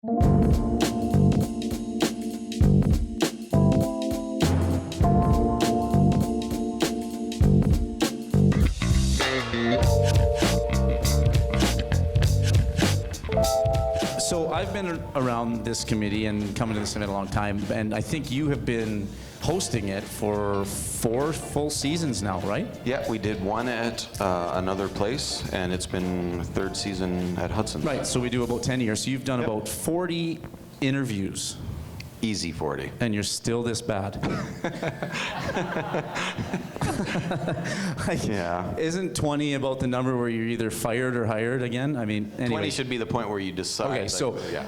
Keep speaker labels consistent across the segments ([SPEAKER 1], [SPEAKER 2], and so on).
[SPEAKER 1] So I've been around this committee and coming to this event a long time, and I think you have been hosting it for 4 full seasons now, right?
[SPEAKER 2] Yeah, we did one at another place, and it's been 3rd season at Hudson.
[SPEAKER 1] Right, so we do about 10 years. So you've done about 40 interviews.
[SPEAKER 2] Easy 40.
[SPEAKER 1] And you're still this bad.
[SPEAKER 2] Yeah.
[SPEAKER 1] Isn't 20 about the number where you're either fired or hired again? I mean, anyway.
[SPEAKER 2] 20 should be the point where you decide.
[SPEAKER 1] Okay, so
[SPEAKER 2] yeah.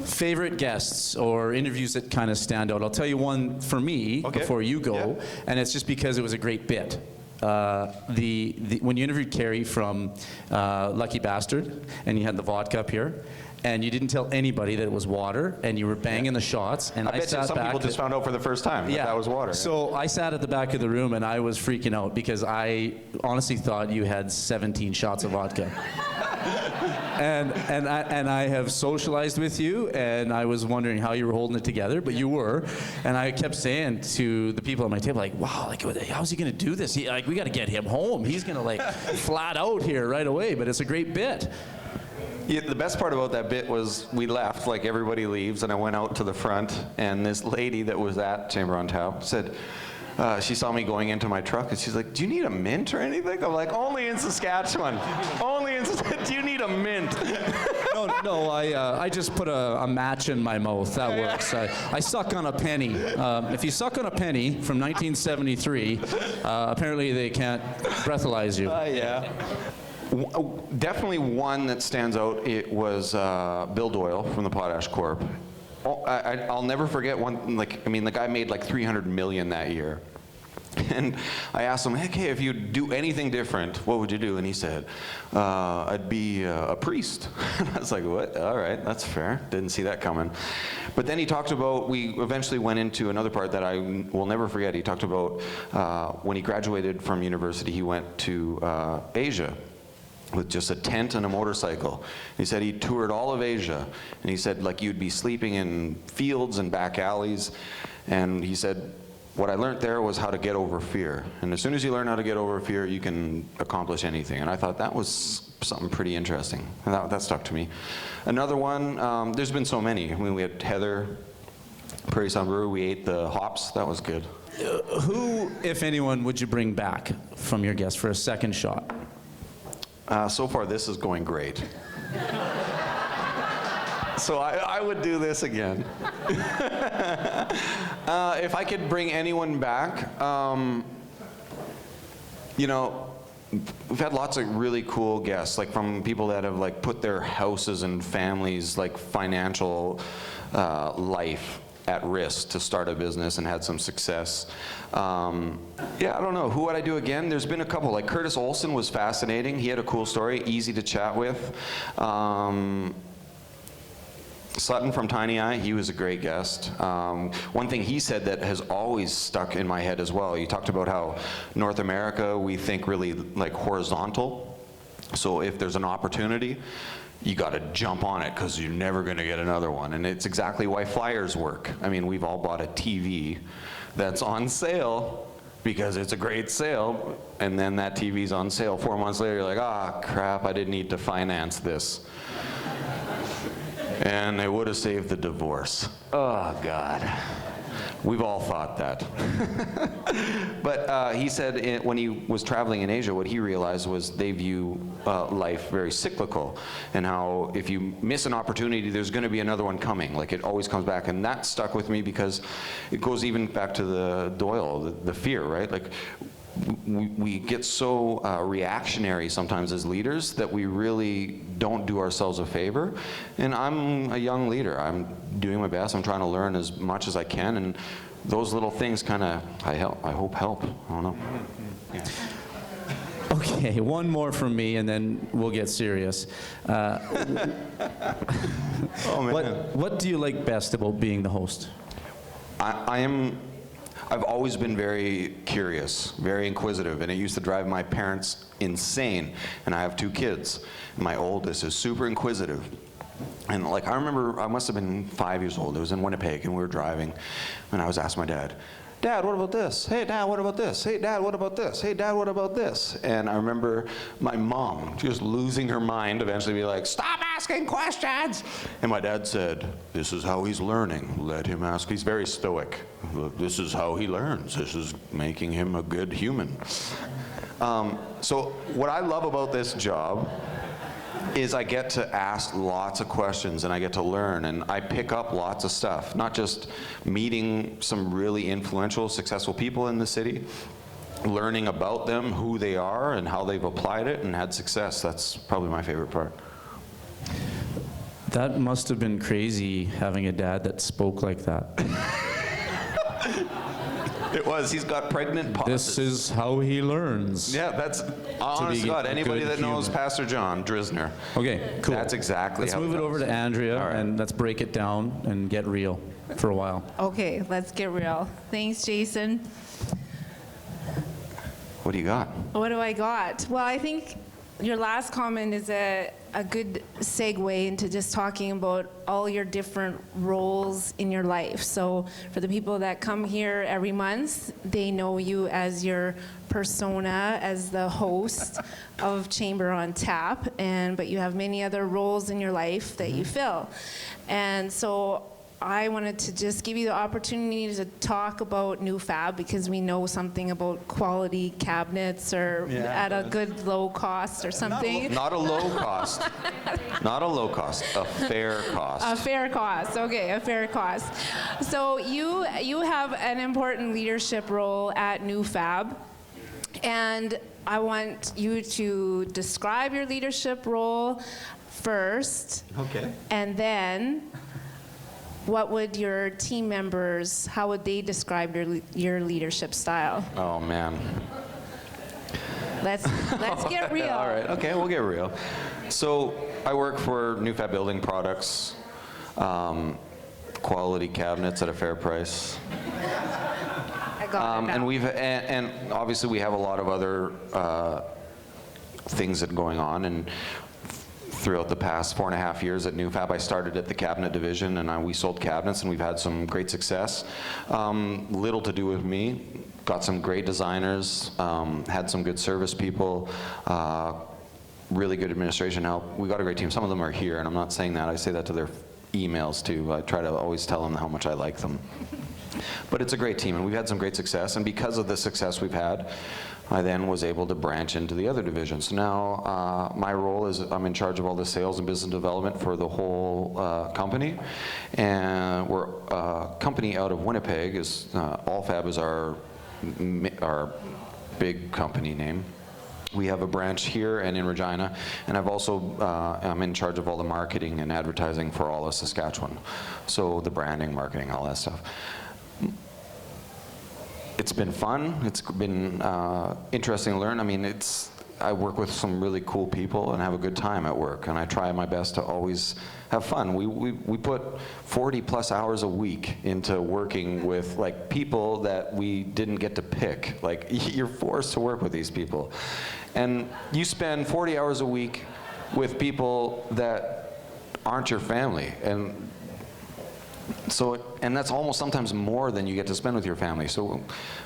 [SPEAKER 1] Favorite guests or interviews that kind of stand out. I'll tell you one for me before you go, and it's just because it was a great bit. When you interviewed Carrie from Lucky Bastard, and you had the vodka up here, and you didn't tell anybody that it was water, and you were banging the shots, and I
[SPEAKER 2] bet
[SPEAKER 1] sat
[SPEAKER 2] some
[SPEAKER 1] back.
[SPEAKER 2] people just found out for the first time that was water.
[SPEAKER 1] So I sat at the back of the room, and I was freaking out because I honestly thought you had 17 shots of vodka. and I have socialized with you, and I was wondering how you were holding it together, but you were. And I kept saying to the people at my table, like, wow, like, how's he gonna do this? We got to get him home. He's gonna like flat out here right away. But it's a great bit.
[SPEAKER 2] Yeah, the best part about that bit was we left, like everybody leaves, and I went out to the front, and this lady that was at Chamber on Tap said, she saw me going into my truck, and she's like, do you need a mint or anything? I'm like, only in Saskatchewan. Only in Saskatchewan. Do you need a mint?
[SPEAKER 1] No, I just put a match in my mouth. That works. I suck on a penny. If you suck on a penny from 1973, apparently they can't breathalyze you.
[SPEAKER 2] Yeah. Definitely one that stands out, it was Bill Doyle from the Potash Corp. I'll never forget one, the guy made like $300 million that year. And I asked him, hey, if you do anything different, what would you do? And he said, I'd be a priest. And I was like, what? All right, that's fair. Didn't see that coming. But then he talked about, we eventually went into another part that I will never forget. He talked about when he graduated from university, he went to Asia with just a tent and a motorcycle. He said he toured all of Asia, and he said like you'd be sleeping in fields and back alleys, and he said what I learned there was how to get over fear, and as soon as you learn how to get over fear, you can accomplish anything. And I thought that was something pretty interesting, and that stuck to me. Another one, there's been so many. I mean, we had Heather, Prairie Sun Brewery, we ate the hops, that was good.
[SPEAKER 1] Who, if anyone, would you bring back from your guests for a second shot?
[SPEAKER 2] So far, this is going great. So I would do this again. If I could bring anyone back, you know, we've had lots of really cool guests, like from people that have like put their houses and families, like financial life at risk to start a business and had some success. Yeah, I don't know. Who would I do again? There's been a couple. Like Curtis Olson was fascinating. He had a cool story, easy to chat with. Sutton from Tiny Eye, he was a great guest. One thing he said that has always stuck in my head as well, he talked about how North America, we think really like horizontal. So if there's an opportunity, you got to jump on it because you're never going to get another one. And it's exactly why flyers work. I mean, we've all bought a TV that's on sale because it's a great sale, and then that TV's on sale 4 months later, you're like, ah, crap, I didn't need to finance this. And it would have saved the divorce. Oh, God. We've all thought that. But he said when he was traveling in Asia, what he realized was they view life very cyclical, and how if you miss an opportunity, there's going to be another one coming. Like it always comes back, and that stuck with me because it goes even back to the Doyle, the fear, right? Like we get so reactionary sometimes as leaders that we really don't do ourselves a favor. And I'm a young leader. I'm doing my best. I'm trying to learn as much as I can, and those little things kind of, I hope help. I don't know. Yeah.
[SPEAKER 1] Okay, one more from me, and then we'll get serious.
[SPEAKER 2] Oh, man.
[SPEAKER 1] What do you like best about being the host?
[SPEAKER 2] I've always been very curious, very inquisitive, and it used to drive my parents insane. And I have 2 kids. My oldest is super inquisitive. And like, I remember I must have been 5 years old. It was in Winnipeg, and we were driving, and I was asking my dad, Dad, what about this? Hey, Dad, what about this? Hey, Dad, what about this? Hey, Dad, what about this? And I remember my mom just losing her mind, eventually be like, stop asking questions. And my dad said, this is how he's learning. Let him ask. He's very stoic. This is how he learns. This is making him a good human. So what I love about this job is I get to ask lots of questions, and I get to learn, and I pick up lots of stuff, not just meeting some really influential, successful people in the city, learning about them, who they are, and how they've applied it and had success. That's probably my favorite part.
[SPEAKER 1] That must have been crazy, having a dad that spoke like that.
[SPEAKER 2] It was. He's got pregnant pauses.
[SPEAKER 1] This is how he learns.
[SPEAKER 2] Yeah, that's, honest to God, anybody that knows Pastor John Drisner.
[SPEAKER 1] Okay, cool.
[SPEAKER 2] That's exactly
[SPEAKER 1] Let's
[SPEAKER 2] how
[SPEAKER 1] move it over to Andrea,
[SPEAKER 2] right.
[SPEAKER 1] and let's break it down and get real for a while.
[SPEAKER 3] Okay, let's get real. Thanks, Jason.
[SPEAKER 2] What do you got?
[SPEAKER 3] What do I got? Well, I think your last comment is a good segue into just talking about all your different roles in your life. So for the people that come here every month, they know you as your persona, as the host of Chamber on Tap, but you have many other roles in your life that you fill. And so I wanted to just give you the opportunity to talk about NuFab, because we know something about quality cabinets, or at a good low cost or something.
[SPEAKER 2] Not a low cost. Not a low cost. A fair cost.
[SPEAKER 3] A fair cost. Okay, a fair cost. So you have an important leadership role at NuFab, and I want you to describe your leadership role first.
[SPEAKER 2] Okay.
[SPEAKER 3] And then, what would your team members, how would they describe your leadership style?
[SPEAKER 2] Oh, man.
[SPEAKER 3] Let's get real.
[SPEAKER 2] All right, okay, we'll get real. So I work for Nu-Fab Building Products, quality cabinets at a fair price.
[SPEAKER 3] I got it now.
[SPEAKER 2] And obviously we have a lot of other things that are going on, and throughout the past 4.5 years at NuFab, I started at the cabinet division, and we sold cabinets, and we've had some great success. Little to do with me. Got some great designers, had some good service people, really good administration help. We got a great team. Some of them are here, and I'm not saying that. I say that to their emails too. I try to always tell them how much I like them. But it's a great team, and we've had some great success, and because of the success we've had, I then was able to branch into the other divisions. Now, my role is I'm in charge of all the sales and business development for the whole company, and we're a company out of Winnipeg. Allfab is our big company name. We have a branch here and in Regina, and I'm in charge of all the marketing and advertising for all of Saskatchewan. So the branding, marketing, all that stuff. It's been fun. It's been interesting to learn. I mean, I work with some really cool people and have a good time at work, and I try my best to always have fun. We put 40 plus hours a week into working with like people that we didn't get to pick. Like, you're forced to work with these people. And you spend 40 hours a week with people that aren't your family. And that's almost sometimes more than you get to spend with your family. So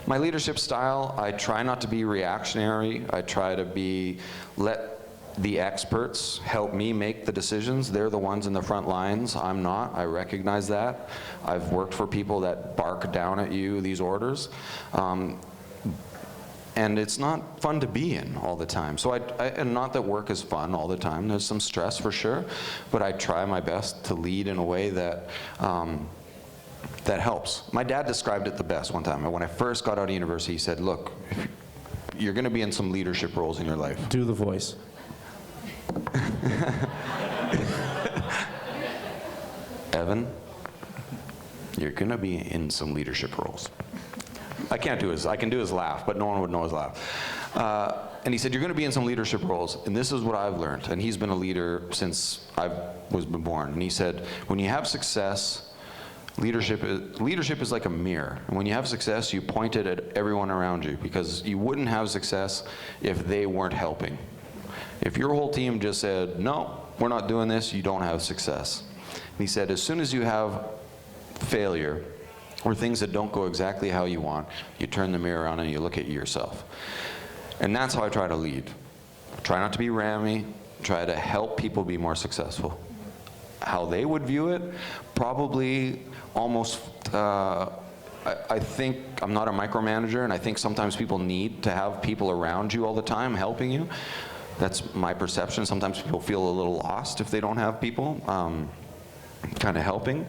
[SPEAKER 2] my leadership style, I try not to be reactionary. I try to let the experts help me make the decisions. They're the ones in the front lines. I'm not. I recognize that. I've worked for people that bark down at you these orders. And it's not fun to be in all the time. So and not that work is fun all the time. There's some stress for sure, but I try my best to lead in a way that that helps. My dad described it the best one time. When I first got out of university, he said, look, you're going to be in some leadership roles in your life.
[SPEAKER 1] Do the voice.
[SPEAKER 2] Evan, you're going to be in some leadership roles. I can do his laugh, but no one would know his laugh. And he said, you're going to be in some leadership roles, and this is what I've learned. And he's been a leader since I was born. And he said, when you have success, leadership is like a mirror. And when you have success, you point it at everyone around you, because you wouldn't have success if they weren't helping. If your whole team just said, no, we're not doing this, you don't have success. And he said, as soon as you have failure, or things that don't go exactly how you want, you turn the mirror on and you look at yourself. And that's how I try to lead. Try not to be rammy, try to help people be more successful. How they would view it, probably almost, I think I'm not a micromanager, and I think sometimes people need to have people around you all the time helping you. That's my perception. Sometimes people feel a little lost if they don't have people kind of helping.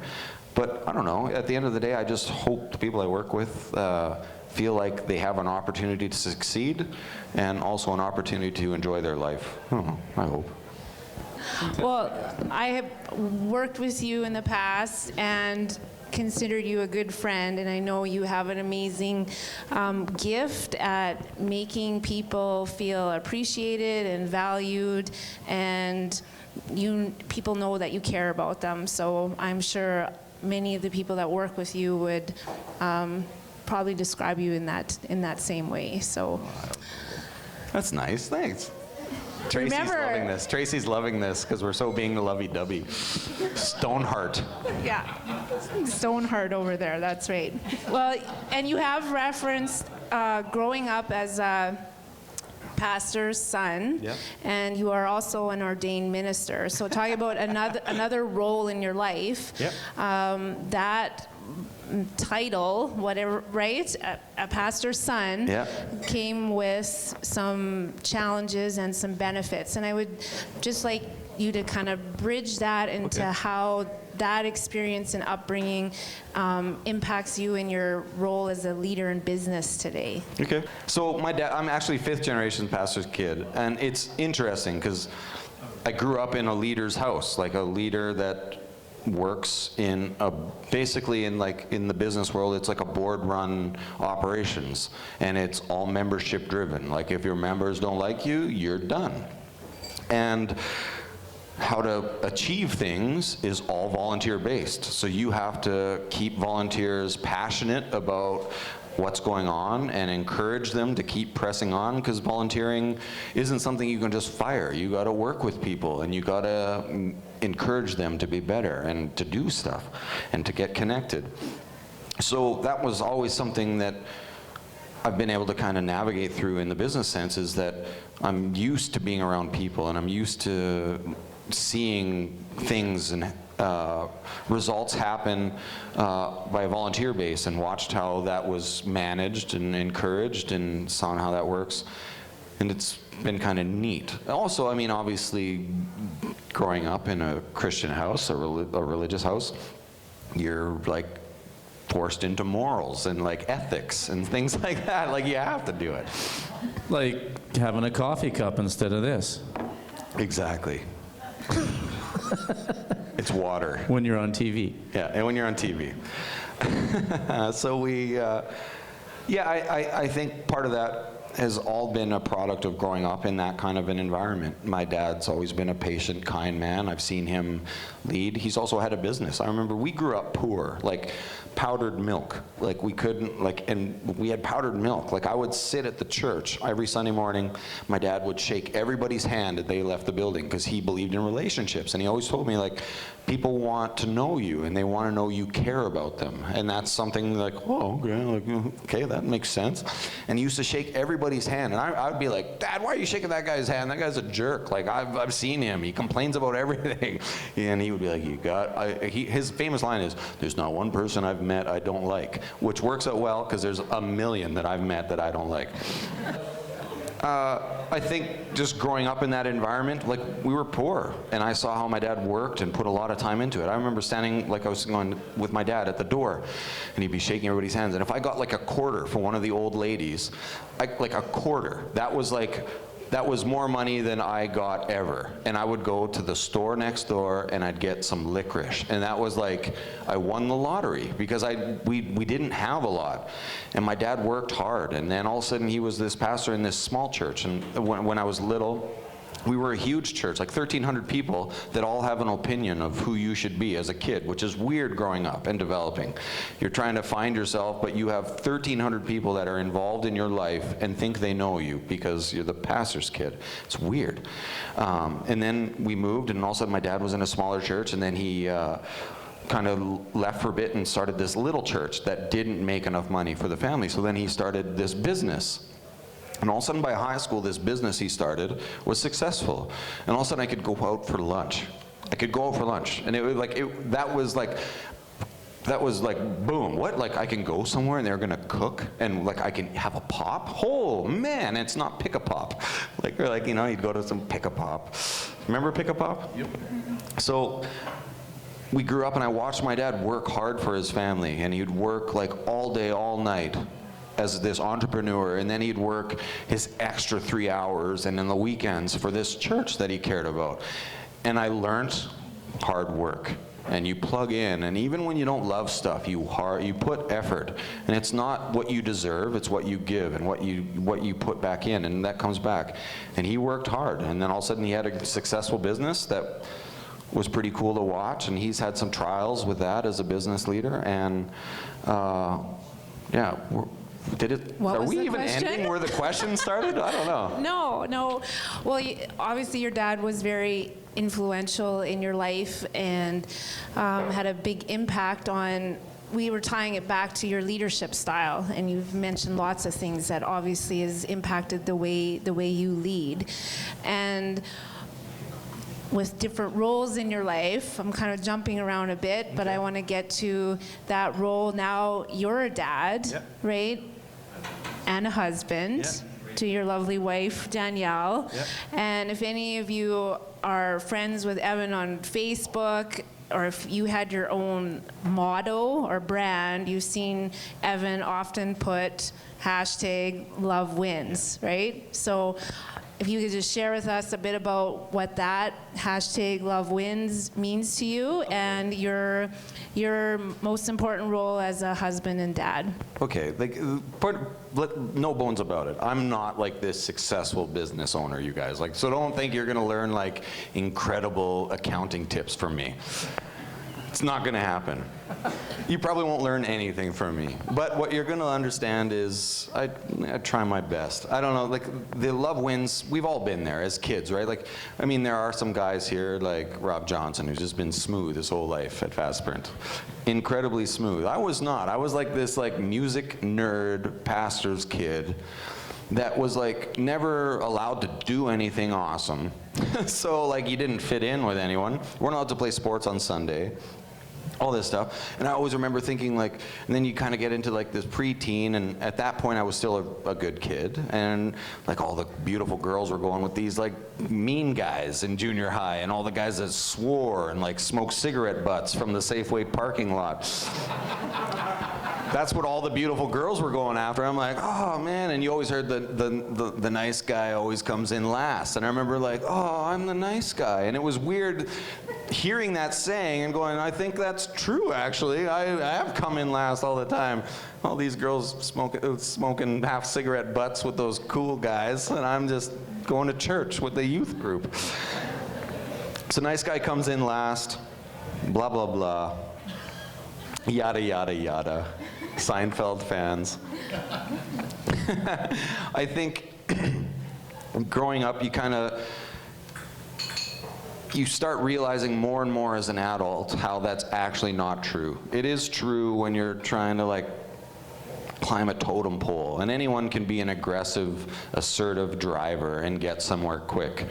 [SPEAKER 2] But I don't know, at the end of the day, I just hope the people I work with feel like they have an opportunity to succeed and also an opportunity to enjoy their life. I hope.
[SPEAKER 3] Well, I have worked with you in the past and consider you a good friend, and I know you have an amazing gift at making people feel appreciated and valued, and people know that you care about them. So I'm sure many of the people that work with you would probably describe you in that same way. So
[SPEAKER 2] that's nice. Thanks. Tracy's loving this. Tracy's loving this because we're so being lovey-dovey. Stoneheart.
[SPEAKER 3] Yeah, Stoneheart over there. That's right. Well, and you have referenced growing up as a pastor's son,
[SPEAKER 2] yep.
[SPEAKER 3] And you are also an ordained minister. So talk about another role in your life.
[SPEAKER 2] Yep.
[SPEAKER 3] That title, whatever, right? A pastor's son,
[SPEAKER 2] yeah.
[SPEAKER 3] Came with some challenges and some benefits. And I would just like you to kind of bridge that into how that experience and upbringing impacts you in your role as a leader in business today.
[SPEAKER 2] Okay. So my dad, I'm actually 5th generation pastor's kid, and it's interesting because I grew up in a leader's house, like a leader that works in basically in the business world, it's like a board-run operations, and it's all membership driven. Like if your members don't like you, you're done. And how to achieve things is all volunteer based. So you have to keep volunteers passionate about what's going on and encourage them to keep pressing on, because volunteering isn't something you can just fire. You got to work with people, and you got to encourage them to be better and to do stuff and to get connected. So that was always something that I've been able to kind of navigate through in the business sense, is that I'm used to being around people, and I'm used to seeing things and results happen by a volunteer base, and watched how that was managed and encouraged and saw how that works. And it's been kind of neat. Also, I mean, obviously, growing up in a Christian house, a religious house, you're like forced into morals and like ethics and things like that. Like you have to do it.
[SPEAKER 1] Like having a coffee cup instead of this.
[SPEAKER 2] Exactly. It's water.
[SPEAKER 1] When you're on TV.
[SPEAKER 2] Yeah, and when you're on TV. So I think part of that has all been a product of growing up in that kind of an environment. My dad's always been a patient, kind man. I've seen him lead. He's also had a business. I remember we grew up poor, like powdered milk. Like we couldn't, and we had powdered milk. Like I would sit at the church every Sunday morning. My dad would shake everybody's hand as they left the building because he believed in relationships. And he always told me, like, people want to know you and they want to know you care about them. And that's something like, oh, okay, that makes sense. And he used to shake everybody's hand. And I would be like, Dad, why are you shaking that guy's hand? That guy's a jerk. Like, I've seen him. He complains about everything. And he would be like, his famous line is, there's not one person I've met I don't like, which works out well because there's a million that I've met that I don't like. I think just growing up in that environment, like we were poor, and I saw how my dad worked and put a lot of time into it. I remember standing, like I was going with my dad at the door, and he'd be shaking everybody's hands. And if I got like a quarter for one of the old ladies, like a quarter, that was more money than I got ever. And I would go to the store next door and I'd get some licorice. And that was like, I won the lottery because we didn't have a lot. And my dad worked hard. And then all of a sudden he was this pastor in this small church. And when I was little, we were a huge church, like 1,300 people that all have an opinion of who you should be as a kid, which is weird growing up and developing. You're trying to find yourself, but you have 1,300 people that are involved in your life and think they know you because you're the pastor's kid. It's weird. And then we moved, and all of a sudden my dad was in a smaller church, and then he kind of left for a bit and started this little church that didn't make enough money for the family. So then he started this business. And all of a sudden by high school, this business he started was successful. And all of a sudden I could go out for lunch. I could go out for lunch. And it was like, that was like boom, what? Like I can go somewhere and they're gonna cook and like I can have a pop? Oh man, it's not Pick-a-Pop. Like, or like, you know, you'd go to some Pick-a-Pop. Remember Pick-a-Pop? Yep. So we grew up and I watched my dad work hard for his family, and he'd work like all day, all night as this entrepreneur, and then he'd work his extra 3 hours and in the weekends for this church that he cared about. And I learned hard work. And you plug in, and even when you don't love stuff, you put effort. And it's not what you deserve, it's what you give and what you put back in, and that comes back. And he worked hard, and then all of a sudden he had a successful business that was pretty cool to watch, and he's had some trials with that as a business leader, and yeah. Are we even ending where the question started? I don't know.
[SPEAKER 3] No. Well, obviously your dad was very influential in your life and had a big impact on, we were tying it back to your leadership style, and you've mentioned lots of things that obviously has impacted the way you lead. And with different roles in your life, I'm kind of jumping around a bit, but I want to get to that role now. You're a dad, yep, right? And a husband, yep, to your lovely wife, Danielle. Yep. And if any of you are friends with Evan on Facebook, or if you had your own motto or brand, you've seen Evan often put #LoveWins, right? So if you could just share with us a bit about what that #LoveWins means to you and your most important role as a husband and dad.
[SPEAKER 2] Okay, like, no bones about it. I'm not like this successful business owner, you guys. Like, so don't think you're gonna learn like incredible accounting tips from me. It's not gonna happen. You probably won't learn anything from me. But what you're gonna understand is I try my best. I don't know, like the love wins, we've all been there as kids, right? Like, I mean, there are some guys here like Rob Johnson who's just been smooth his whole life at Fast Sprint. Incredibly smooth. I was not. I was like this like music nerd pastor's kid that was like never allowed to do anything awesome. So like you didn't fit in with anyone. We're not allowed to play sports on Sunday. All this stuff. And I always remember thinking like, and then you kind of get into like this preteen, and at that point I was still a good kid, and like all the beautiful girls were going with these like mean guys in junior high, and all the guys that swore and like smoked cigarette butts from the Safeway parking lot. That's what all the beautiful girls were going after. I'm like, oh man, and you always heard the nice guy always comes in last. And I remember like, oh, I'm the nice guy. And it was weird hearing that saying and going, I think that's true actually. I have come in last all the time. All these girls smoking half cigarette butts with those cool guys, and I'm just going to church with the youth group. So nice guy comes in last, blah, blah, blah. Yada, yada, yada. Seinfeld fans. I think growing up, you start realizing more and more as an adult how that's actually not true. It is true when you're trying to like climb a totem pole, and anyone can be an aggressive, assertive driver and get somewhere quick.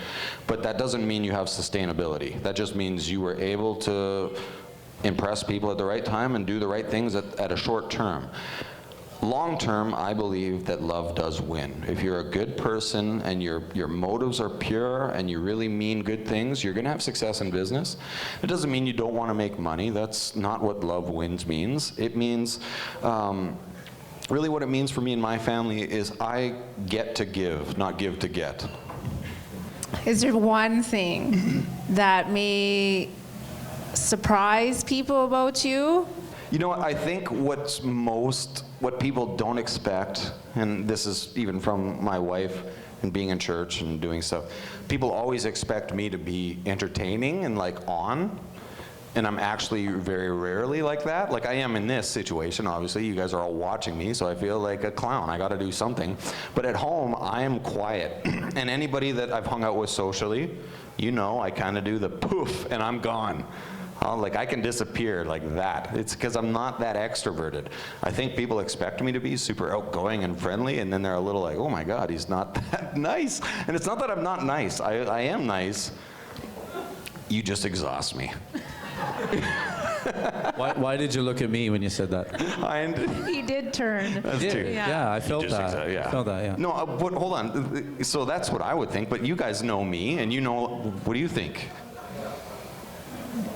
[SPEAKER 2] But that doesn't mean you have sustainability. That just means you were able to impress people at the right time and do the right things at a short term. Long term, I believe that love does win. If you're a good person and your motives are pure and you really mean good things, you're gonna have success in business. It doesn't mean you don't want to make money. That's not what love wins means. It means, really what it means for me and my family is I get to give, not give to get.
[SPEAKER 3] Is there one thing that may surprise people about you?
[SPEAKER 2] You know what, I think what people don't expect, and this is even from my wife, and being in church and doing stuff, people always expect me to be entertaining and like on. And I'm actually very rarely like that. Like I am in this situation, obviously. You guys are all watching me, so I feel like a clown. I gotta do something. But at home, I am quiet. And anybody that I've hung out with socially, you know, I kind of do the poof, and I'm gone. Like I can disappear like that. It's because I'm not that extroverted. I think people expect me to be super outgoing and friendly, and then they're a little like, oh my God, he's not that nice. And it's not that I'm not nice. I am nice. You just exhaust me.
[SPEAKER 1] Why did you look at me when you said that?
[SPEAKER 3] He did turn.
[SPEAKER 2] That's true.
[SPEAKER 1] Yeah, I felt that.
[SPEAKER 2] Yeah.
[SPEAKER 1] I felt that, yeah.
[SPEAKER 2] No, but hold on. So that's what I would think, but you guys know me, and you know, what do you think?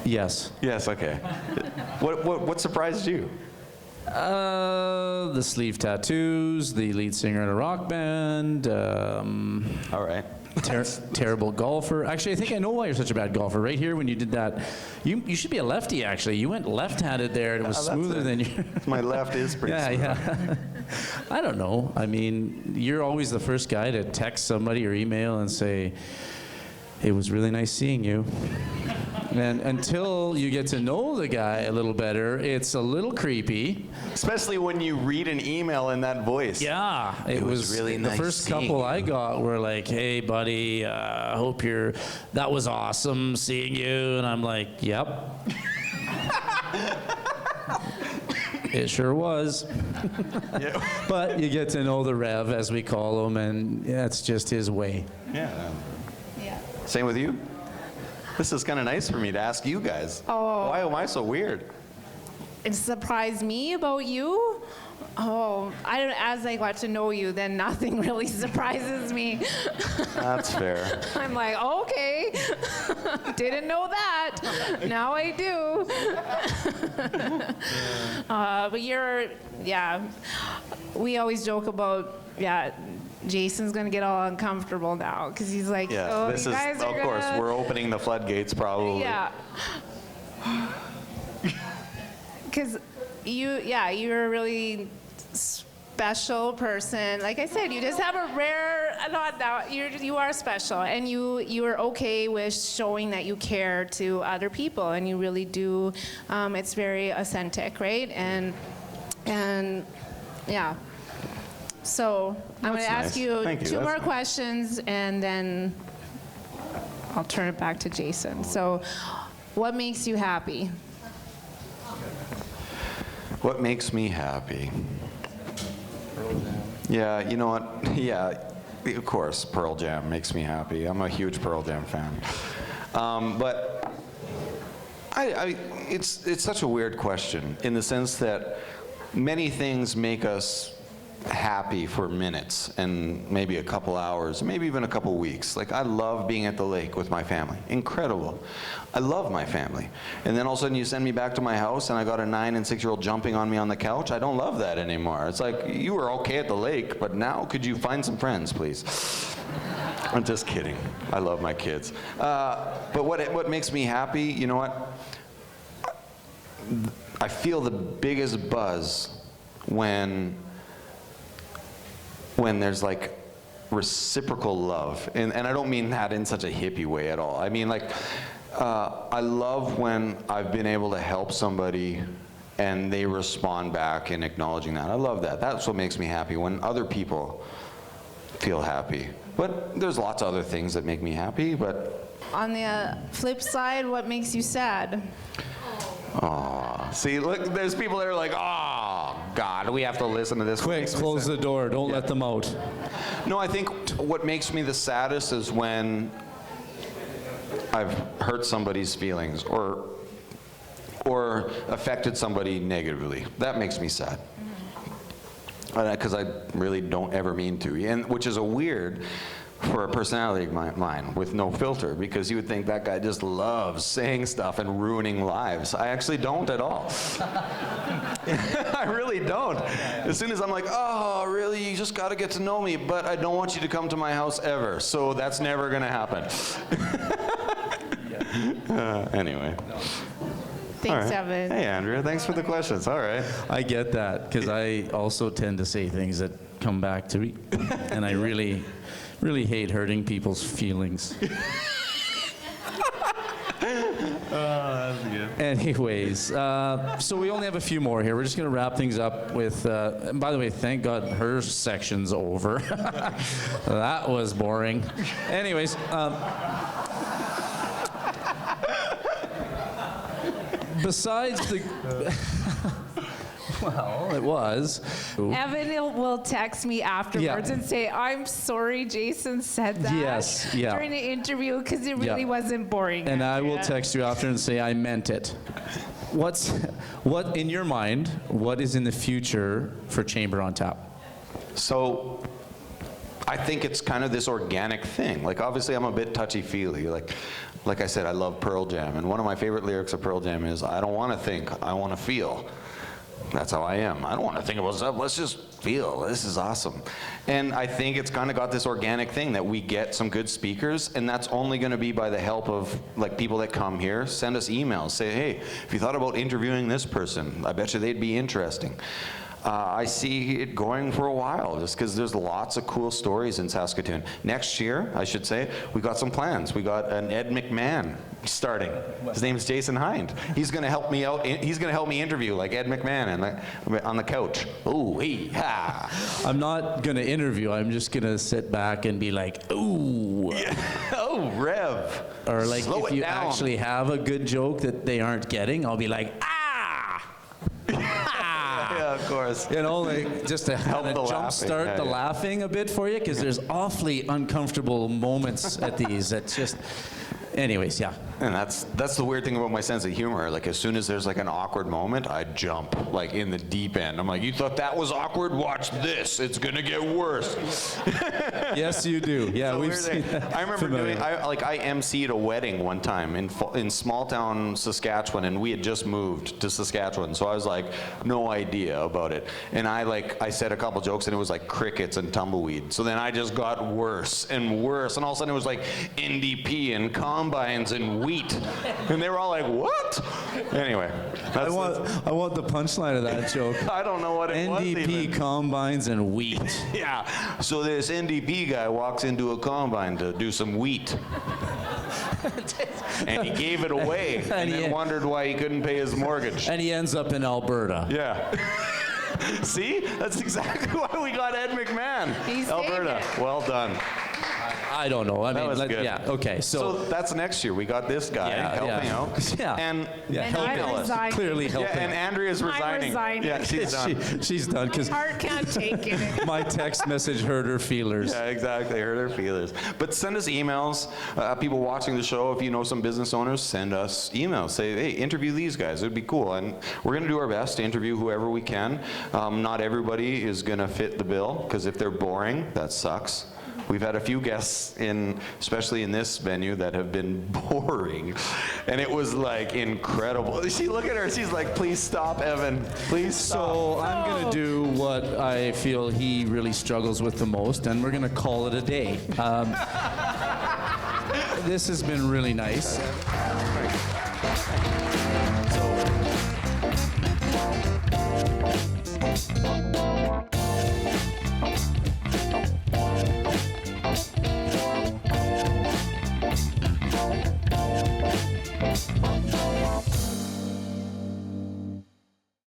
[SPEAKER 1] Yes.
[SPEAKER 2] Yes, okay. What surprised you?
[SPEAKER 1] The sleeve tattoos, the lead singer in a rock band.
[SPEAKER 2] All right.
[SPEAKER 1] Terrible golfer. Actually, I think I know why you're such a bad golfer. Right here, when you did that, you should be a lefty. Actually, you went left-handed there, and it was smoother than you.
[SPEAKER 2] My left is pretty smooth.
[SPEAKER 1] Yeah. I don't know. I mean, you're always the first guy to text somebody or email and say, "It was really nice seeing you." And until you get to know the guy a little better, it's a little creepy.
[SPEAKER 2] Especially when you read an email in that voice.
[SPEAKER 1] Yeah, it was
[SPEAKER 2] really
[SPEAKER 1] the
[SPEAKER 2] nice
[SPEAKER 1] first
[SPEAKER 2] seeing
[SPEAKER 1] couple
[SPEAKER 2] you.
[SPEAKER 1] I got were like, "Hey, buddy, hope that was awesome seeing you," and I'm like, "Yep." It sure was.
[SPEAKER 2] Yeah.
[SPEAKER 1] But you get to know the Rev, as we call him, and that's just his way.
[SPEAKER 2] Yeah.
[SPEAKER 3] Yeah.
[SPEAKER 2] Same with you? This is kind of nice for me to ask you guys.
[SPEAKER 3] Oh.
[SPEAKER 2] Why am I so weird?
[SPEAKER 3] It surprised me about you. Oh, as I got to know you, then nothing really surprises me.
[SPEAKER 2] That's fair.
[SPEAKER 3] I'm like, okay, didn't know that. Now I do. But we always joke about, Jason's gonna get all uncomfortable now because he's like,
[SPEAKER 2] Yeah,
[SPEAKER 3] oh,
[SPEAKER 2] this
[SPEAKER 3] you
[SPEAKER 2] is,
[SPEAKER 3] guys are
[SPEAKER 2] of course,
[SPEAKER 3] gonna...
[SPEAKER 2] we're opening the floodgates probably.
[SPEAKER 3] Yeah. Because you're a really special person. Like I said, you just have a rare, you are special, and you are okay with showing that you care to other people, and you really do. It's very authentic, right? And yeah. So I'm going to ask you two more questions, and then I'll turn it back to Jason. So, what makes you happy?
[SPEAKER 2] What makes me happy? Yeah, you know what? Yeah, of course, Pearl Jam makes me happy. I'm a huge Pearl Jam fan. But it's such a weird question in the sense that many things make us happy for minutes and maybe a couple hours, maybe even a couple weeks. Like I love being at the lake with my family. Incredible. I love my family. And then all of a sudden you send me back to my house and I got a 9 and 6-year-old jumping on me on the couch. I don't love that anymore. It's like, you were okay at the lake, but now could you find some friends, please? I'm just kidding. I love my kids. But what makes me happy, you know what? I feel the biggest buzz when there's like reciprocal love. And I don't mean that in such a hippie way at all. I mean like, I love when I've been able to help somebody and they respond back in acknowledging that. I love that. That's what makes me happy, when other people feel happy. But there's lots of other things that make me happy, but.
[SPEAKER 3] On the flip side, what makes you sad?
[SPEAKER 2] Aw, see, look, there's people that are like, oh, God, we have to listen to this.
[SPEAKER 1] Quick, close the door. Don't let them out.
[SPEAKER 2] No, I think what makes me the saddest is when I've hurt somebody's feelings or affected somebody negatively. That makes me sad. Because I really don't ever mean to, and which is a weird for a personality of mine with no filter, because you would think that guy just loves saying stuff and ruining lives. I actually don't at all. I really don't. As soon as I'm like, oh, really, you just got to get to know me, but I don't want you to come to my house ever, so that's never going to happen. Anyway.
[SPEAKER 3] Thanks,
[SPEAKER 2] Right.
[SPEAKER 3] Evan.
[SPEAKER 2] Hey, Andrea, thanks for the questions. All right.
[SPEAKER 1] I get that, because I also tend to say things that come back to me, and I really really hate hurting people's feelings. Anyways, so we only have a few more here. We're just going to wrap things up with, and by the way, thank God her section's over. That was boring. Anyways, besides the... Well, it was.
[SPEAKER 3] Evan will text me afterwards and say, I'm sorry Jason said that during the interview because it really wasn't boring.
[SPEAKER 1] And I will text you after and say I meant it. What in your mind, what is in the future for Chamber on Tap?
[SPEAKER 2] So I think it's kind of this organic thing. Like, obviously I'm a bit touchy-feely. Like I said, I love Pearl Jam, and one of my favorite lyrics of Pearl Jam is, I don't want to think, I want to feel. That's how I am. I don't want to think about stuff. Let's just feel. This is awesome. And I think it's kind of got this organic thing that we get some good speakers, and that's only going to be by the help of like people that come here. Send us emails. Say, hey, if you thought about interviewing this person, I bet you they'd be interesting. I see it going for a while just because there's lots of cool stories in Saskatoon. Next year, I should say, we got some plans. We got an Ed McMahon starting. His name is Jason Hynd. He's going to help me out. He's going to help me interview like Ed McMahon on the couch. Ooh, hee, ha.
[SPEAKER 1] I'm not going to interview. I'm just going to sit back and be like, ooh.
[SPEAKER 2] Yeah. Oh, Rev.
[SPEAKER 1] Or like
[SPEAKER 2] Slow
[SPEAKER 1] if
[SPEAKER 2] it
[SPEAKER 1] you
[SPEAKER 2] down.
[SPEAKER 1] actually have a good joke that they aren't getting, I'll be like, ah.
[SPEAKER 2] Yeah, of course.
[SPEAKER 1] You know, like just to help jumpstart the laughing a bit for you, because there's awfully uncomfortable moments at these. That's just, anyways, yeah.
[SPEAKER 2] And that's the weird thing about my sense of humor. Like, as soon as there's like an awkward moment, I jump like in the deep end. I'm like, you thought that was awkward? Watch this. It's gonna get worse.
[SPEAKER 1] Yes, you do. Yeah, we've seen that.
[SPEAKER 2] I remember I emceed a wedding one time in small town Saskatchewan, and we had just moved to Saskatchewan, so I was like, no idea about it. And I said a couple jokes, and it was like crickets and tumbleweed. So then I just got worse and worse, and all of a sudden it was like NDP and combines and wheat, and they were all like, what? Anyway,
[SPEAKER 1] I want the punchline of that joke.
[SPEAKER 2] I don't know what it was
[SPEAKER 1] NDP
[SPEAKER 2] even.
[SPEAKER 1] combines and wheat.
[SPEAKER 2] Yeah, so this NDP guy walks into a combine to do some wheat. And he gave it away and then wondered why he couldn't pay his mortgage.
[SPEAKER 1] And he ends up in Alberta.
[SPEAKER 2] Yeah. See? That's exactly why we got Ed McMahon.
[SPEAKER 3] He's
[SPEAKER 2] Alberta. Well done.
[SPEAKER 1] I don't know. I mean,
[SPEAKER 2] was good.
[SPEAKER 1] yeah, okay.
[SPEAKER 2] So that's next year. We got this guy helping out.
[SPEAKER 1] Yeah.
[SPEAKER 3] And
[SPEAKER 1] helping
[SPEAKER 3] I'm
[SPEAKER 1] us.
[SPEAKER 3] resigning.
[SPEAKER 1] Clearly helping.
[SPEAKER 2] Yeah, and Andrea's resigning.
[SPEAKER 3] resigning.
[SPEAKER 2] Yeah, she's done.
[SPEAKER 1] She's done because
[SPEAKER 3] My heart can't take it.
[SPEAKER 1] my text message hurt her feelers.
[SPEAKER 2] Yeah, exactly. Hurt her feelers. But send us emails. People watching the show, if you know some business owners, send us emails. Say, hey, interview these guys. It would be cool. And we're going to do our best to interview whoever we can. Not everybody is going to fit the bill, because if they're boring, that sucks. We've had a few guests especially in this venue, that have been boring, and it was like incredible. Look at her. She's like, "Please stop, Evan. Please stop."
[SPEAKER 1] So I'm gonna do what I feel he really struggles with the most, and we're gonna call it a day. This has been really nice.